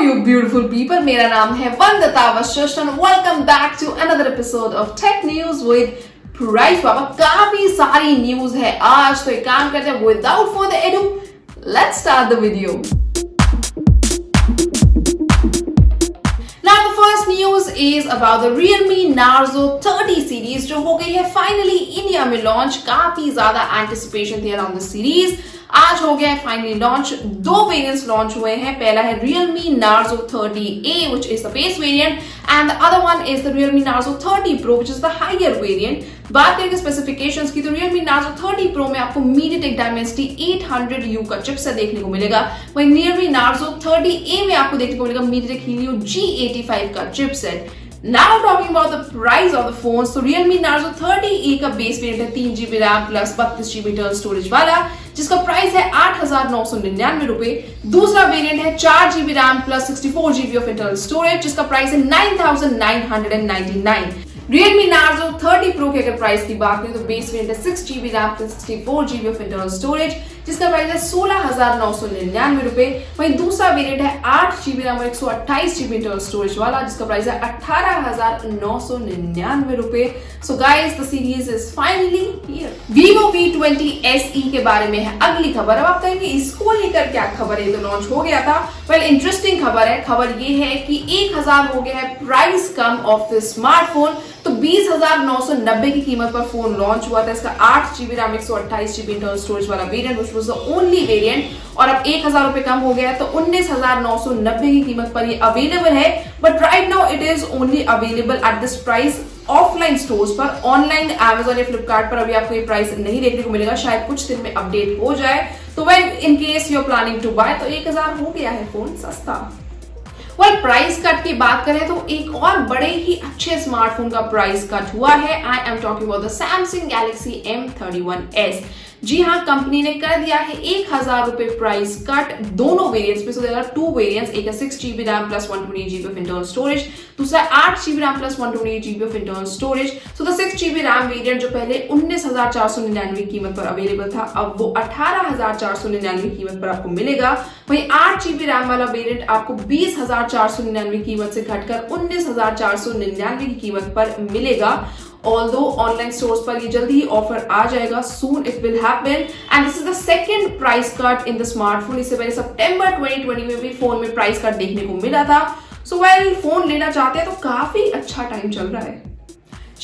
you beautiful people? मेरा नाम है वंदता Vashishtha and welcome back to another episode of Tech News with Pricebaba. काफी सारी न्यूज है आज, तो एक काम करते हैं without further ado, let's start the video. Now the first news is about the Realme Narzo 30 series जो हो गई है finally इंडिया में लॉन्च. काफी ज्यादा एंटिसिपेशन थी अराउंड द सीरीज. आज हो गया है फाइनली लॉन्च. दो वेरिएंट्स लॉन्च हुए हैं. पहला है Realme Narzo 30A which is the base variant and the other one is the Realme Narzo 30 Pro which is the higher variant. बात करेंगे स्पेसिफिकेशंस की तो Realme Narzo 30 Pro में आपको MediaTek Dimensity 800U का चिपसेट देखने को मिलेगा. वहीं Realme Narzo 30A में आपको देखने को मिलेगा MediaTek Helio G85 का chipset. Now talking about the price of the phones, तो Realme Narzo 30E का बेस वेरिएंट है 3GB RAM plus 32GB internal storage वाला, जिसका प्राइस है 8,999 रुपए. दूसरा वेरिएंट है 4GB RAM plus 64GB of internal storage, जिसका प्राइस है 9,999. Realme Narzo 30 Pro की अगर प्राइस की बात करें तो बेस वेरिएंट है 6GB RAM plus 64GB of internal storage, जिसका प्राइस है 16,999 रुपए. वहीं दूसरा वेरिएंट है 8GB रैम और 128GB इंटरनल स्टोरेज वाला, जिसका प्राइस है 18,999 रुपए. So guys, the series is finally here. Vivo V20 SE के बारे में है अगली खबर. अब आप कहेंगे इसको लेकर क्या खबर है, तो लॉन्च हो गया था. वेल, इंटरेस्टिंग खबर है. खबर ये है कि 1,000 हो गया है price come of the smartphone. तो 20,990 की कीमत पर फोन लॉन्च हुआ था. इसका 8GB RAM 128GB internal storage वाला variant which was the only variant, और अब 1,000 रुपए कम हो गया है तो 19,990 की कीमत पर ये अवेलेबल है. But right now it is only available at this price offline stores पर. ऑनलाइन Amazon या फ्लिपकार्ट पर अभी आपको ये प्राइस नहीं देखने को मिलेगा. शायद कुछ दिन में अपडेट हो जाए. तो well, in case you are planning to buy, तो 1,000 हो गया है फोन सस्ता. वेल, प्राइस कट की बात करें तो एक और बड़े ही अच्छे स्मार्टफोन का प्राइस कट हुआ है. I am talking about the Samsung Galaxy M31s. जी हाँ, कंपनी ने कर दिया है 1,000 रुपए प्राइस कट दोनों वेरिएंट्स पे. So there are two variants. एक है 6GB RAM plus 128GB of internal storage, दूसरा 8GB RAM plus 128GB of internal storage. So the 6GB RAM variant जो पहले 19,499 कीमत पर अवेलेबल था, अब वो 18,499 कीमत पर आपको मिलेगा. वहीं 8GB रैम वाला वेरिएंट आपको 20,499 कीमत से घटकर 19,499 की कीमत पर मिलेगा. Although ऑनलाइन स्टोर्स पर ये जल्दी ही ऑफर आ जाएगा. Soon it will happen and this is the second price cut in the smartphone. इससे पहले सितंबर 2020 में भी फोन में प्राइस कट देखने को मिला था. So well, फोन लेना चाहते हैं तो काफी अच्छा टाइम चल रहा है.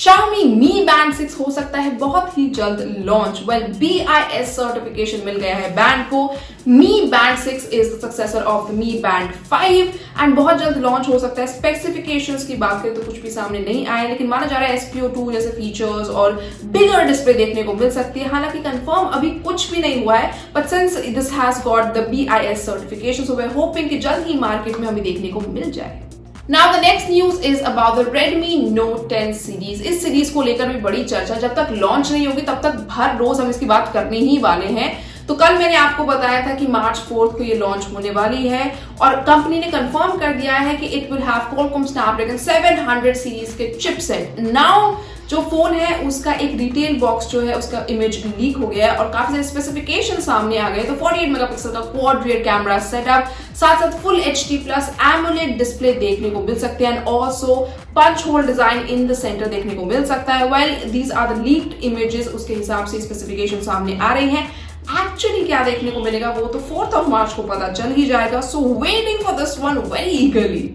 Xiaomi Mi Band 6 हो सकता है बहुत ही जल्द लॉन्च. वेल, BIS सर्टिफिकेशन मिल गया है बैंड को. Mi Band 6 is the successor of the Mi Band 5 and बहुत जल्द लॉन्च हो सकता है. स्पेसिफिकेशंस की बात करें तो कुछ भी सामने नहीं आए, लेकिन माना जा रहा है SPO2 जैसे फीचर्स और बिगर डिस्प्ले देखने को मिल सकती है. हालांकि कंफर्म अभी कुछ भी नहीं हुआ है, but since this has got the BIS certification, so we are hoping कि जल्द ही मार्केट में हमें देखने को मिल जाए. Now the next news is about the Redmi Note 10 series. इस सीरीज को लेकर भी बड़ी चर्चा. जब तक लॉन्च नहीं होगी तब तक हर रोज हम इसकी बात करने ही वाले हैं. तो कल मैंने आपको बताया था कि मार्च 4 को ये लॉन्च होने वाली है और कंपनी ने कंफर्म कर दिया है कि it will have Qualcomm Snapdragon 700 series के चिपसेट. नाउ जो फोन है उसका एक डिटेल बॉक्स जो है उसका इमेज लीक हो गया है और काफी सारे स्पेसिफिकेशन सामने आ गए. तो 48 मेगापिक्सल का क्वाड रियर कैमरा सेटअप, साथ साथ full HD plus AMOLED display देखने को मिल सकते हैं and also punch hole design in the centre देखने को मिल सकता है. Well, these are the leaked images. उसके हिसाब से स्पेसिफिकेशन सामने आ रही हैं. एक्चुअली क्या देखने को मिलेगा वो तो 4 मार्च को पता चल ही जाएगा. सो waiting for this one very ईगरली.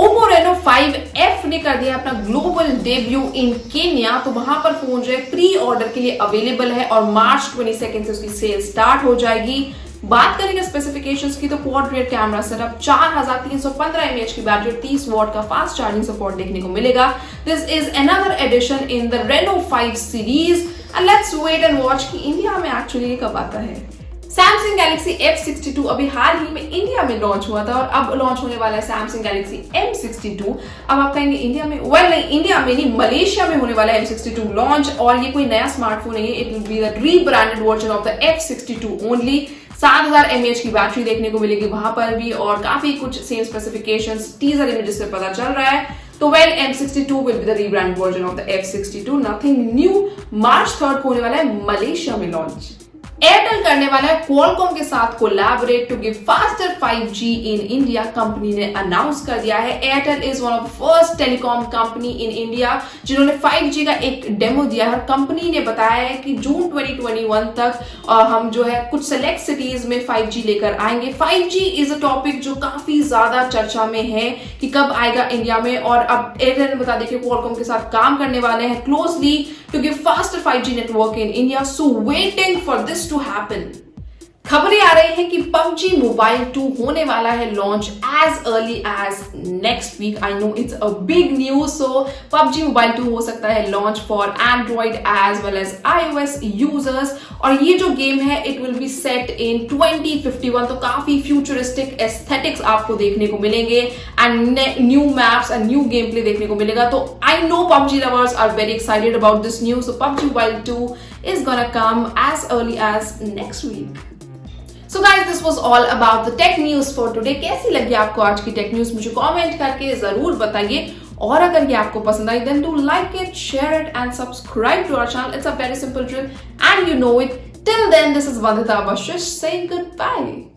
OPPO Reno5 F ने कर दिया अपना ग्लोबल डेब्यू इन केन्या. तो वहां पर फोन जो है प्री ऑर्डर के लिए अवेलेबल है और मार्च 22 से उसकी सेल स्टार्ट हो जाएगी. बात करेंगे स्पेसिफिकेशंस की तो quad rear camera setup, 4315 mAh की बैटरी, 30 वॉट का फास्ट चार्जिंग सपोर्ट देखने को मिलेगा. This is another edition in the Reno5 series and let's wait and watch कि इंडिया में एक्चुअली कब आता है. Samsung Galaxy F62 अभी हाल ही में इंडिया में लॉन्च हुआ था और अब लॉन्च होने वाला है Samsung Galaxy M62. अब आप कहेंगे इंडिया में, वेल नहीं, इंडिया में नहीं, मलेशिया में होने वाला है M62 लॉन्च. और ये कोई नया स्मार्टफोन नहीं है, it will be the rebranded version of the F62 only. 7000 mAh की बैटरी देखने को मिलेगी वहां पर भी और काफी कुछ सेम स्पेसिफिकेशंस टीजर इमेजेस से पता चल रहा है. तो well, M62 will be the rebrand version of the F62. Nothing new. March 3 को होने वाला है मलेशिया में लॉन्च. एयरटेल करने वाला है क्वालकॉम के साथ collaborate to give faster 5G in India. Company ने अनाउंस कर दिया है। Airtel is one of first telecom company in India जिन्होंने 5G का एक डेमो दिया है। कंपनी ने बताया है कि जून 2021 तक हम जो है कुछ सेलेक्ट सिटीज में 5G लेकर आएंगे। 5G इज अ टॉपिक जो काफी ज्यादा चर्चा में है कि कब आएगा इंडिया में, और अब एयरटेल ने बता दिया कि क्वालकॉम के साथ काम करने वाले हैं closely to give faster 5G network in India. So waiting for this to happen. खबरें आ रही हैं कि PUBG Mobile 2 होने वाला है launch as early as next week. I know it's a big news. So PUBG Mobile 2 हो सकता है launch for Android as well as iOS users, और ये जो गेम है it will be set in 2051। तो काफी फ्यूचरिस्टिक एस्थेटिक्स आपको देखने को मिलेंगे and new maps and new gameplay देखने को मिलेगा। तो I know PUBG lovers are very excited about this news. So PUBG Mobile 2 is gonna come as early as next week. So guys, this was all about the tech news for today. कैसी लगी आपको आज की tech news मुझे comment करके जरूर बताइए, और अगर ये आपको पसंद आई then do like it, share it and subscribe to our channel. It's a very simple drill and you know it. Till then, this is Vandita Bashish saying goodbye.